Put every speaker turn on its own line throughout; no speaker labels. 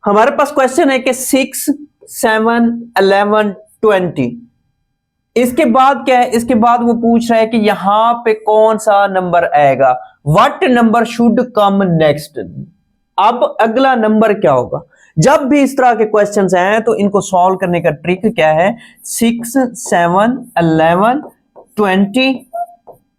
हमारे पास क्वेश्चन है कि 6, 7, 11, 20। इसके बाद क्या है, इसके बाद वो पूछ रहा है कि यहां पे कौन सा नंबर आएगा, what number should come next. अब अगला नंबर क्या होगा। जब भी इस तरह के क्वेश्चंस हैं तो इनको सॉल्व करने का ट्रिक क्या है, 6, 7, 11, 20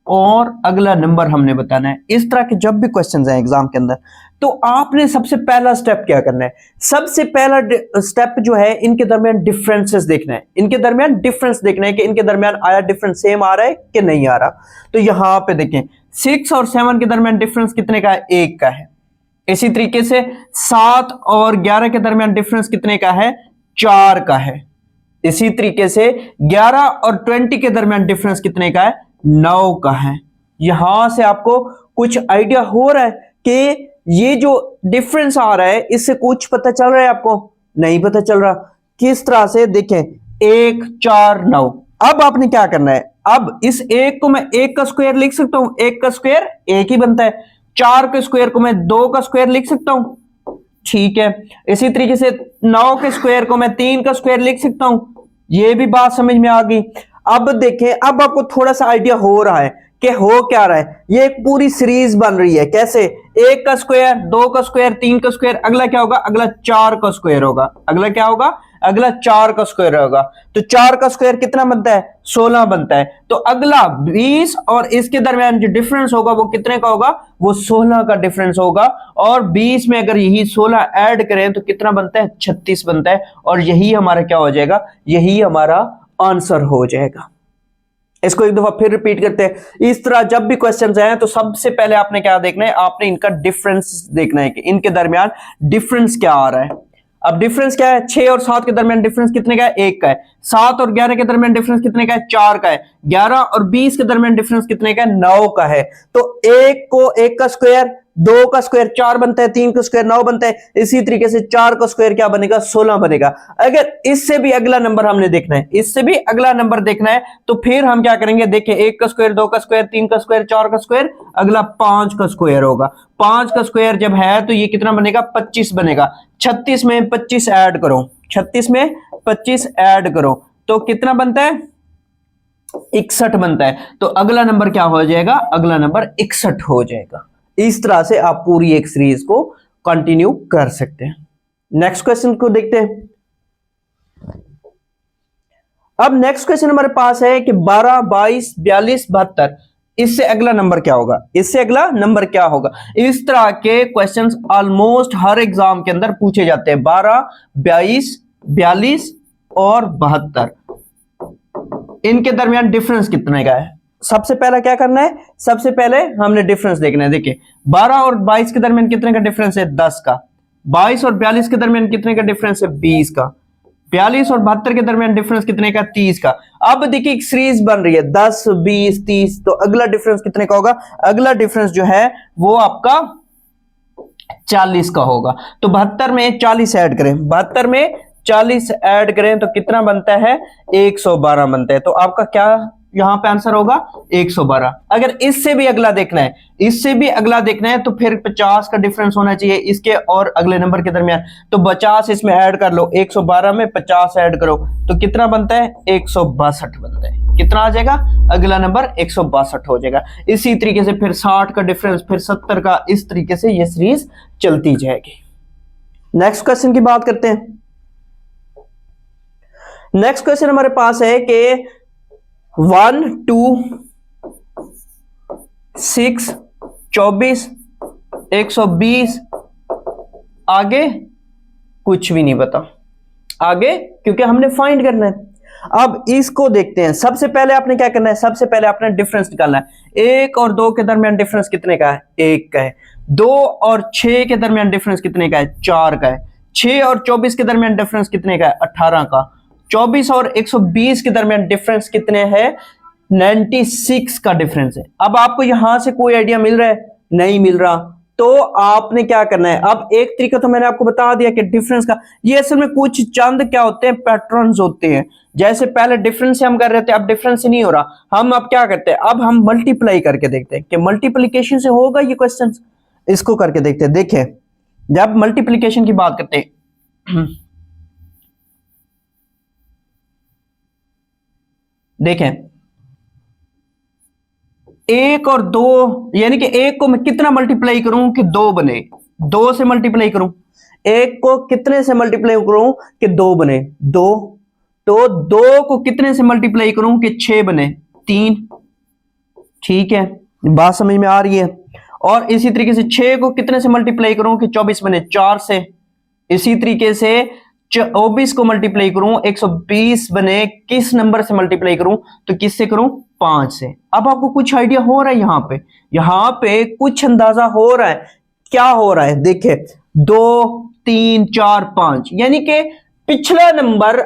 और अगला नंबर हमने बताना है। इस तरह के जब भी क्वेश्चंस हैं एग्जाम के अंदर तो आपने सबसे पहला स्टेप क्या करना है, सबसे पहला स्टेप जो है इनके दरमियान डिफरेंसेस देखना है, इनके दरमियान डिफरेंस देखना है कि इनके दरमियान आया डिफरेंस सेम आ रहा है कि नहीं आ रहा। तो यहां पे देखें 6 और 7 के दरमियान डिफरेंस कितने का है, 1 का है। इसी तरीके से 7 और 11 के दरमियान डिफरेंस कितने का है, 4 का है। इसी तरीके से 11 और 20 के दरमियान डिफरेंस कितने का है, 9 का है। यहां से आपको कुछ आइडिया हो रहा है कि ये जो डिफरेंस आ रहा है इससे कुछ पता चल रहा है, आपको नहीं पता चल रहा। किस तरह से देखें, 1, 4, 9। अब आपने क्या करना है, अब इस 1 को मैं 1 का स्क्वायर लिख सकता हूं, 1 का स्क्वायर 1 ही बनता है। 4 के स्क्वायर को मैं 2 का स्क्वायर लिख सकता हूं, ठीक है। इसी तरीके से 9 के स्क्वायर को मैं 3 का स्क्वायर लिख सकता हूं, ये भी बात समझ में आ गई। अब देखें, अब आपको थोड़ा सा आइडिया हो रहा है कि हो क्या रहा है, ये एक पूरी सीरीज बन रही है। कैसे, 1 का स्क्वायर, 2 का स्क्वायर, 3 का स्क्वायर, अगला क्या होगा, अगला 4 का स्क्वायर होगा। अगला क्या होगा, अगला 4 का स्क्वायर होगा। तो 4 का स्क्वायर कितना बनता है, 16 बनता है। तो अगला 20 और इसके दरमियान जो डिफरेंस होगा वो कितने का होगा, वो 16 का डिफरेंस होगा। और 20 में अगर यही 16 ऐड करें तो कितना बनता है, 36 बनता है। और यही हमारा क्या हो जाएगा, यही हमारा आंसर हो जाएगा। इसको एक दफा फिर रिपीट करते हैं। इस तरह जब भी क्वेश्चंस आए तो सबसे पहले आपने क्या देखना है, आपने इनका डिफरेंस देखना है कि इनके दरमियान डिफरेंस क्या आ रहा है। अब डिफरेंस क्या है, 6 और 7 के दरमियान डिफरेंस कितने का है, 1 का है। 7 और 11 के दरमियान डिफरेंस कितने का है, 4 का है। 11 और 20 के दरमियान डिफरेंस कितने का है, 9 का है। तो 1 को 1 का स्क्वायर, 2 का स्क्वायर 4 बनता है, 3 का स्क्वायर 9 बनता है। इसी तरीके से 4 का स्क्वायर क्या बनेगा, 16 बनेगा। अगर इससे भी अगला नंबर हमने देखना है, इससे भी अगला नंबर देखना है तो फिर हम क्या करेंगे, देखिए 1 का स्क्वायर, 2 का स्क्वायर, 3 का स्क्वायर, 4 का स्क्वायर, अगला 5 का स्क्वायर होगा। 5 का स्क्वायर जब है तो ये कितना बनेगा, 25 बनेगा। 36 में 25 ऐड करो, 36 में 25 ऐड करो तो कितना बनता है, 61 बनता है। तो अगला नंबर क्या हो जाएगा, अगला नंबर 61 हो जाएगा। इस तरह से आप पूरी एक सीरीज को कंटिन्यू कर सकते हैं। नेक्स्ट क्वेश्चन को देखते हैं। अब नेक्स्ट क्वेश्चन हमारे पास है कि 12, 22, 42, 72, इससे अगला नंबर क्या होगा, इससे अगला नंबर क्या होगा। इस तरह के क्वेश्चंस ऑलमोस्ट हर एग्जाम के अंदर पूछे जाते हैं। 12, 22, 42 और 72, इनके दरमियान डिफरेंस कितने का है। सबसे पहला क्या करना है, सबसे पहले हमने डिफरेंस देखना है। देखिए 12 और 22 के दरमियान कितने का डिफरेंस है, 10 का। 22 और 42 के दरमियान कितने का डिफरेंस है, 20 का। 42 और 72 के दरमियान डिफरेंस कितने का, 30 का। अब देखिए एक सीरीज बन रही है 10, 20, 30, तो अगला डिफरेंस कितने का होगा, अगला डिफरेंस जो है वो आपका 40 का होगा। तो 72 में 40 ऐड करें, 72 में 40 ऐड करें तो कितना बनता है, 112 बनता है। तो आपका क्या यहां पे आंसर होगा, 112। अगर इससे भी अगला देखना है, इससे भी अगला देखना है तो फिर 50 का डिफरेंस होना चाहिए इसके और अगले नंबर के दरमियान। तो 50 इसमें ऐड कर लो, 112 में 50 ऐड करो तो कितना बनता है, 162 बनता है। कितना आ जाएगा, अगला नंबर 162 हो जाएगा। इसी तरीके से फिर 60 का डिफरेंस, फिर 70 का, इस तरीके से ये सीरीज चलती जाएगी। नेक्स्ट क्वेश्चन की बात करते हैं। नेक्स्ट क्वेश्चन हमारे पास है कि 1, 2, 6, 24, 120, आगे कुछ भी नहीं पता आगे, क्योंकि हमने फाइंड करना है। अब इसको देखते हैं। सबसे पहले आपने क्या करना है, सबसे पहले आपने डिफरेंस निकालना है। 1 और 2 के दरमियान डिफरेंस कितने का है, 1 का है। 2 और 6 के दरमियान डिफरेंस कितने का है, 4 का है। 6 और 24 के दरमियान डिफरेंस कितने का है, 18 का। 24 और 120 के दरमियान डिफरेंस कितने हैं, 96 का डिफरेंस है। अब आपको यहां से कोई आइडिया मिल रहा है, नहीं मिल रहा, तो आपने क्या करना है। अब एक तरीका तो मैंने आपको बता दिया कि डिफरेंस का, ये असल में कुछ चंद क्या होते हैं, पैटर्न्स होते हैं। जैसे पहले डिफरेंस से हम कर रहे थे, अब डिफरेंस से नहीं हो रहा, हम अब क्या करते हैं, अब हम मल्टीप्लाई करके देखते हैं कि मल्टीप्लीकेशन से होगा ये क्वेश्चन। इसको करके देखते हैं। देखें, जब मल्टीप्लीकेशन की बात करते हैं, देखें, एक और दो, यानी कि एक को मैं कितना मल्टीप्लाई करूं कि दो बने, दो से मल्टीप्लाई करूं, एक को कितने से मल्टीप्लाई करूं कि दो बने, दो, तो दो को कितने से मल्टीप्लाई करूं कि 6 बने, 3। ठीक है, बात समझ में आ रही है। और इसी तरीके से 6 को कितने से मल्टीप्लाई करूं कि 24 बने, 4 से। इसी तरीके से 24 को मल्टीप्लाई करूं 120 बने, किस नंबर से मल्टीप्लाई करूं तो किससे करूं, 5 से। अब आपको कुछ आइडिया हो रहा है, यहां पे कुछ अंदाजा हो रहा है, क्या हो रहा है, देखिए 2 3 4 5, यानी कि पिछला नंबर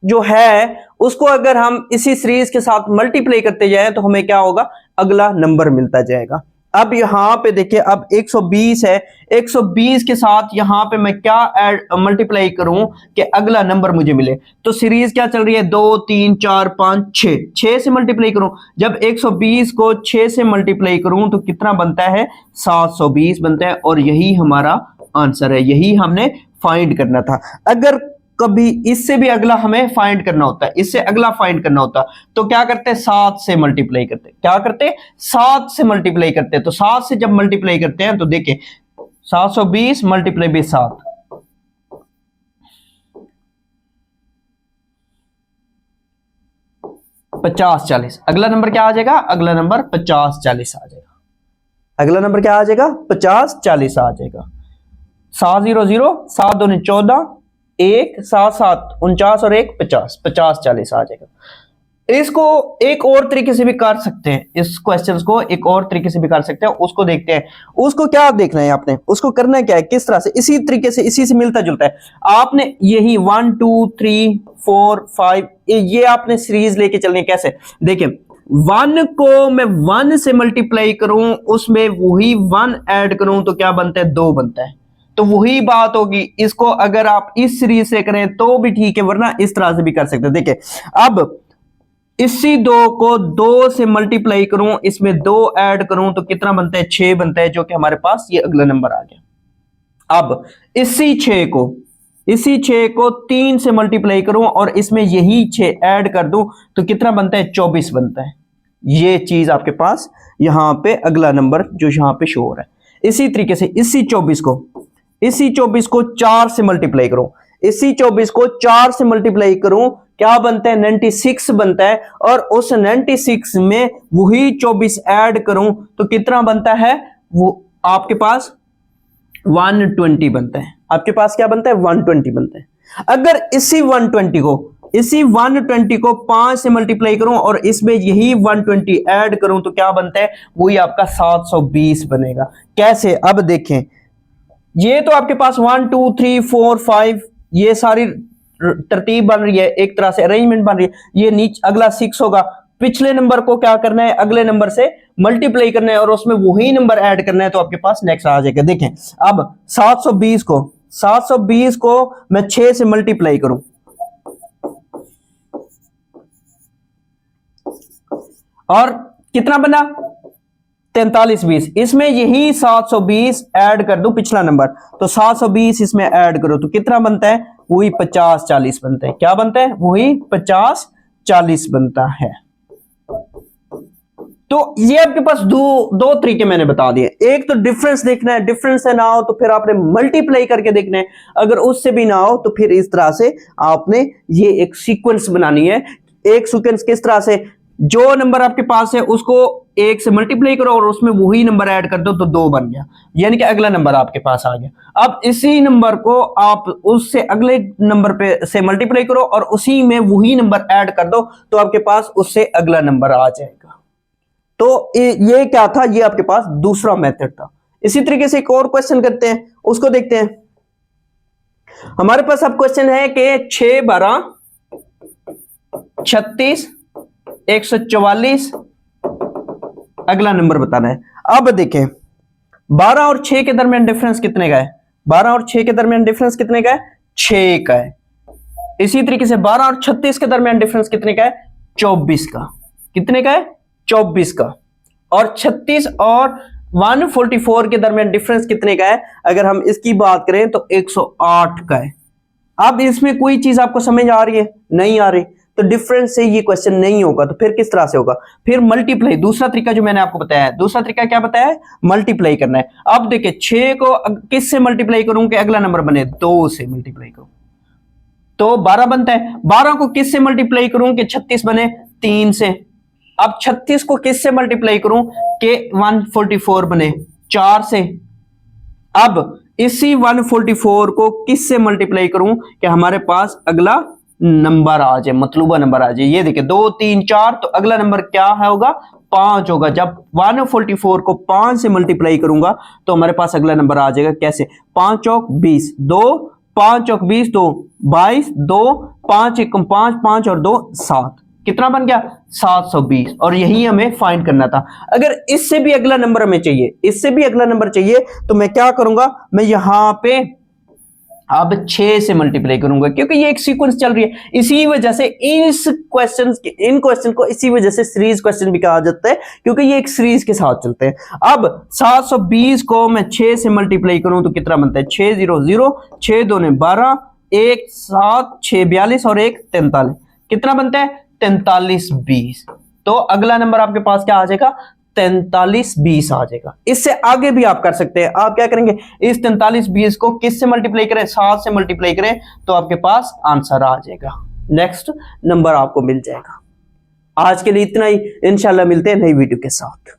जो है उसको अगर हम इसी सीरीज के साथ मल्टीप्लाई करते जाएं तो हमें क्या होगा, अगला नंबर मिलता जाएगा। अब यहां पे देखिए, अब 120 है, 120 के साथ यहां पे मैं क्या ऐड मल्टीप्लाई करूं कि अगला नंबर मुझे मिले, तो सीरीज क्या चल रही है, 2 3 4 5 6, 6 से मल्टीप्लाई करूं। जब 120 को 6 से मल्टीप्लाई करूं तो कितना बनता है, 720 बनता है, और यही हमारा आंसर है, यही हमने फाइंड करना था। अगर कभी इससे भी अगला हमें फाइंड करना होता है, इससे अगला फाइंड करना होता तो क्या करते, 7 से मल्टीप्लाई करते, क्या करते, 7 से मल्टीप्लाई करते। तो 7 से जब मल्टीप्लाई करते हैं तो देखिए 720 मल्टीप्लाई बाय 7, 50 40, अगला नंबर क्या आ जाएगा, अगला नंबर 50 40 आ जाएगा, अगला नंबर क्या आ जाएगा, 50 40 आ जाएगा। 7 0 0, 7 2 14, 1 7 7 49 और 1 50, 50 40 आ जाएगा। इसको एक और तरीके से भी कर सकते हैं, इस क्वेश्चन को एक और तरीके से भी कर सकते हैं, उसको देखते हैं। उसको क्या देखना है आपने, उसको करना क्या है, किस तरह से, इसी तरीके से, इसी से मिलता जुलता है। आपने यही 1 2 3 4 5 ये आपने सीरीज लेके चलनी है। कैसे, देखिए 1 को मैं 1 से मल्टीप्लाई करूं, उसमें वही 1 ऐड करूं तो क्या बनता है, 2 बनता है। तो वही बात होगी, इसको अगर आप इस सीरीज से करें तो भी ठीक है, वरना इस तरह से भी कर सकते हैं। देखिए अब इसी 2 को 2 से मल्टीप्लाई करूं, इसमें 2 ऐड करूं तो कितना बनता है, 6 बनता है, जो कि हमारे पास ये अगला नंबर आ गया। अब इसी 6 को 3 से मल्टीप्लाई करूं और इसमें यही 6 ऐड कर दूं तो कितना बनता है, 24 बनता है। ये चीज आपके पास यहां पे अगला नंबर जो यहां पे शो हो रहा है। इसी तरीके से इसी 24 को 4 से मल्टीप्लाई करूं, इसी 24 को 4 से मल्टीप्लाई करूं, क्या बनता है, 96 बनता है, और उस 96 में वही 24 ऐड करूं तो कितना बनता है, वो आपके पास 120 बनता है। आपके पास क्या बनता है, 120 बनता है। अगर इसी 120 को 5 से मल्टीप्लाई करूं और इसमें यही 120 ऐड करूं तो क्या बनता है, वही आपका 720 बनेगा। कैसे, अब देखें, ये तो आपके पास 1 2 3 4 5 ये सारी तरतीब बन रही है, एक तरह से अरेंजमेंट बन रही है। ये नीचे अगला 6 होगा, पिछले नंबर को क्या करना है, अगले नंबर से मल्टीप्लाई करना है और उसमें वही नंबर ऐड करना है, तो आपके पास नेक्स्ट आ जाएगा। देखें अब 720 को मैं 6 से मल्टीप्लाई करूं, और कितना बना, 43 20, इसमें यही 720 ऐड कर दूं पिछला नंबर, तो 720 इसमें ऐड करो तो कितना बनता है, वही 50 40 बनता है। क्या बनता है, वही 50 40 बनता है। तो ये आपके पास दो तरीके मैंने बता दिए। एक तो डिफरेंस देखना है, डिफरेंस है ना हो तो फिर आपने मल्टीप्लाई करके देखना है, अगर उससे भी ना हो तो फिर इस तरह से आपने ये एक सीक्वेंस बनानी है। एक सीक्वेंस किस तरह से, जो नंबर आपके पास है उसको 1 से मल्टीप्लाई करो और उसमें वही नंबर ऐड कर दो तो 2 बन गया, यानी कि अगला नंबर आपके पास आ गया। अब इसी नंबर को आप उससे अगले नंबर पे से मल्टीप्लाई करो और उसी में वही नंबर ऐड कर दो तो आपके पास उससे अगला नंबर आ जाएगा। तो ये क्या था, ये आपके पास दूसरा मेथड था। इसी तरीके से एक और क्वेश्चन करते हैं, उसको देखते हैं। हमारे पास अब क्वेश्चन है कि 6 12 36 144 अगला नंबर बताना है। अब देखें 12 और 6 के दरमियान डिफरेंस कितने का है, 12 और 6 के दरमियान डिफरेंस कितने का है, 6 का है। इसी तरीके से 12 और 36 के दरमियान डिफरेंस कितने का है, 24 का। कितने का है, 24 का। और 36 और 144 के दरमियान डिफरेंस कितने का है, अगर हम इसकी बात करें तो 108 का है। अब इसमें कोई चीज आपको समझ आ रही है? नहीं आ रही, तो डिफरेंस से ये क्वेश्चन नहीं होगा, तो फिर किस तरह से होगा? फिर मल्टीप्लाई, दूसरा तरीका जो मैंने आपको बताया है, दूसरा तरीका क्या बताया है? मल्टीप्लाई करना है। अब देखिए 6 को किस से मल्टीप्लाई करूं कि अगला नंबर बने? 2 से मल्टीप्लाई करूं तो 12 बनता है। 12 को किस से मल्टीप्लाई करूं कि 36 बने? 3 से। अब 36 को किस से मल्टीप्लाई करूं कि 144 बने? 4 से। अब इसी 144 को किस से मल्टीप्लाई करूं कि हमारे पास अगला नंबर आ जाए, मतलूबा नंबर आ जाए। ये देखिए 2 3 4, तो अगला नंबर क्या होगा? 5 होगा। जब 144 को 5 से मल्टीप्लाई करूंगा तो हमारे पास अगला नंबर आ जाएगा। कैसे? 5 चौक 20, 2 5 चौक 20, 2 22, 2 5 1 5, 5 और 2 7, कितना बन गया? 720। और यही हमें फाइंड करना था। अगर इससे भी अगला नंबर हमें चाहिए, इससे भी अगला नंबर चाहिए, तो मैं क्या करूंगा? मैं यहां पे अब 6 से मल्टीप्लाई करूंगा, क्योंकि ये एक सीक्वेंस चल रही है। इसी वजह से इन क्वेश्चन को इसी वजह से सीरीज क्वेश्चन भी कहा जाता है, क्योंकि ये एक सीरीज के साथ चलते हैं। अब 720 को मैं 6 से मल्टीप्लाई करूं तो कितना बनता है? 6 0 0, 6 2 12, 1 7, 6 42 और 1 43, कितना बनता है? 43 20। तो अगला नंबर आपके पास क्या आ जाएगा? 43 20 आ जाएगा। इससे आगे भी आप कर सकते हैं। आप क्या करेंगे? इस 43 20 को किस से मल्टीप्लाई करें? 7 से मल्टीप्लाई करें, तो आपके पास आंसर आ जाएगा, नेक्स्ट नंबर आपको मिल जाएगा। आज के लिए इतना ही, इंशाल्लाह मिलते हैं नई वीडियो के साथ।